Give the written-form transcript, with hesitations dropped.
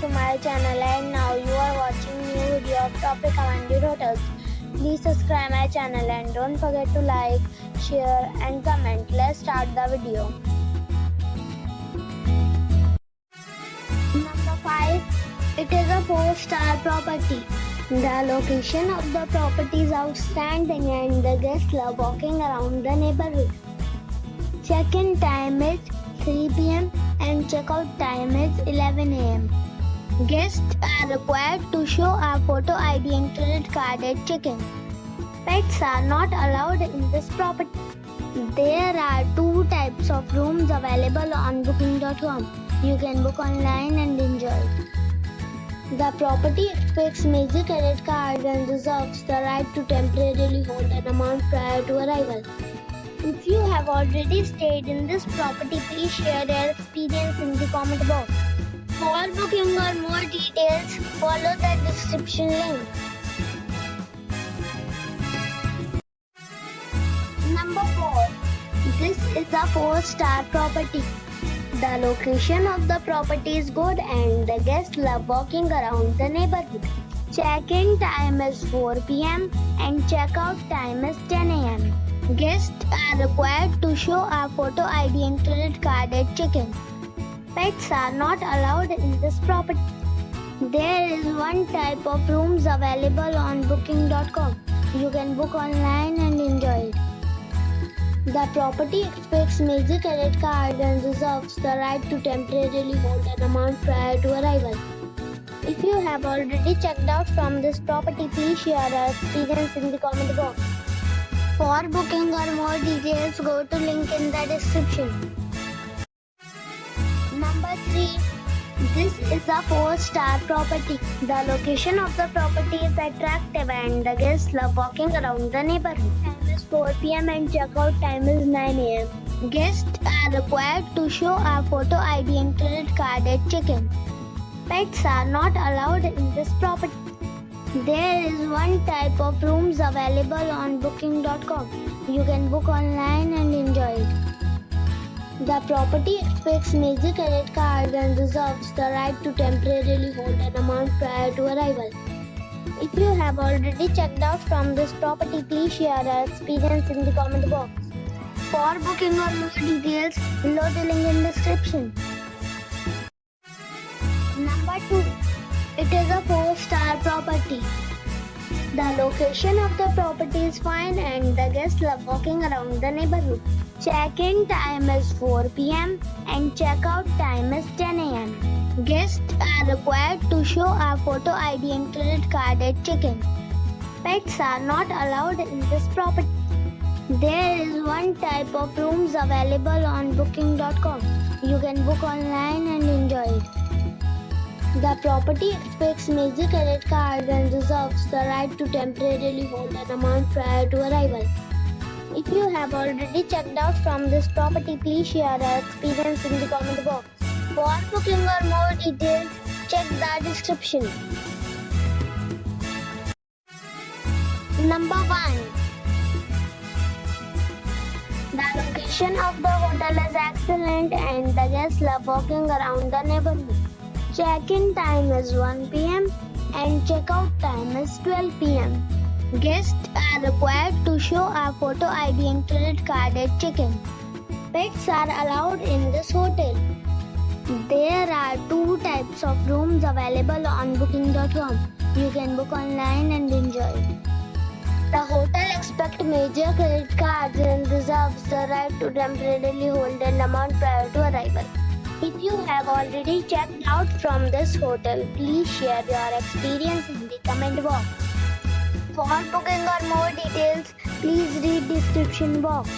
to my channel, and now you are watching new video of top recommended hotels. Please subscribe my channel and don't forget to like, share and comment. Let's start the video. Number 5. It is a 4-star property. The location of the property is outstanding and the guests love walking around the neighborhood. Check-in time is 3 p.m. and check-out time is 11 a.m. Guests are required to show a photo ID and credit card at check-in. Pets are not allowed in this property. There are 2 types of rooms available on booking.com. You can book online and enjoy. The property expects major credit cards and reserves the right to temporarily hold an amount prior to arrival. If you have already stayed in this property, please share your experience in the comment box. For booking or more details, follow the description link. Number 4. This is a 4-star property. The location of the property is good and the guests love walking around the neighborhood. Check-in time is 4 p.m. and check-out time is 10 a.m. Guests are required to show a photo ID and credit card at check-in. Pets are not allowed in this property. There is 1 type of rooms available on booking.com. You can book online and enjoy it. The property expects major credit cards and reserves the right to temporarily hold an amount prior to arrival. If you have already checked out from this property, please share your experience in the comment box. For booking or more details, go to link in the description. Number 3. This is a 4-star property. The location of the property is attractive and the guests love walking around the neighborhood. Time is 4 p.m. and checkout time is 9 a.m. Guests are required to show a photo ID and credit card at check-in. Pets are not allowed in this property. There is 1 type of rooms available on booking.com. You can book online and enjoy it. The property expects major credit cards and reserves the right to temporarily hold an amount prior to arrival. If you have already checked out from this property, please share your experience in the comment box. For booking or more details, below the link in description. Number 2. It is a 4-star property. The location of the property is fine and the guests love walking around the neighborhood. Check-in time is 4 p.m. and check-out time is 10 a.m. Guests are required to show a photo ID and credit card at check-in. Pets are not allowed in this property. There is 1 type of rooms available on booking.com. You can book online and enjoy it. The property expects major credit cards and reserves the right to temporarily hold an amount prior to arrival. If you have already checked out from this property, please share your experience in the comment box. For booking or more details, check the description. Number 1. The location of the hotel is excellent and the guests love walking around the neighborhood. Check-in time is 1 p.m. and check-out time is 12 p.m. Guests are required to show a photo ID and credit card at check-in. Pets are allowed in this hotel. There are 2 types of rooms available on booking.com. You can book online and enjoy it. The hotel expects major credit cards and reserves the right to temporarily hold an amount prior to arrival. If you have already checked out from this hotel, please share your experience in the comment box. For booking or more details, please read description box.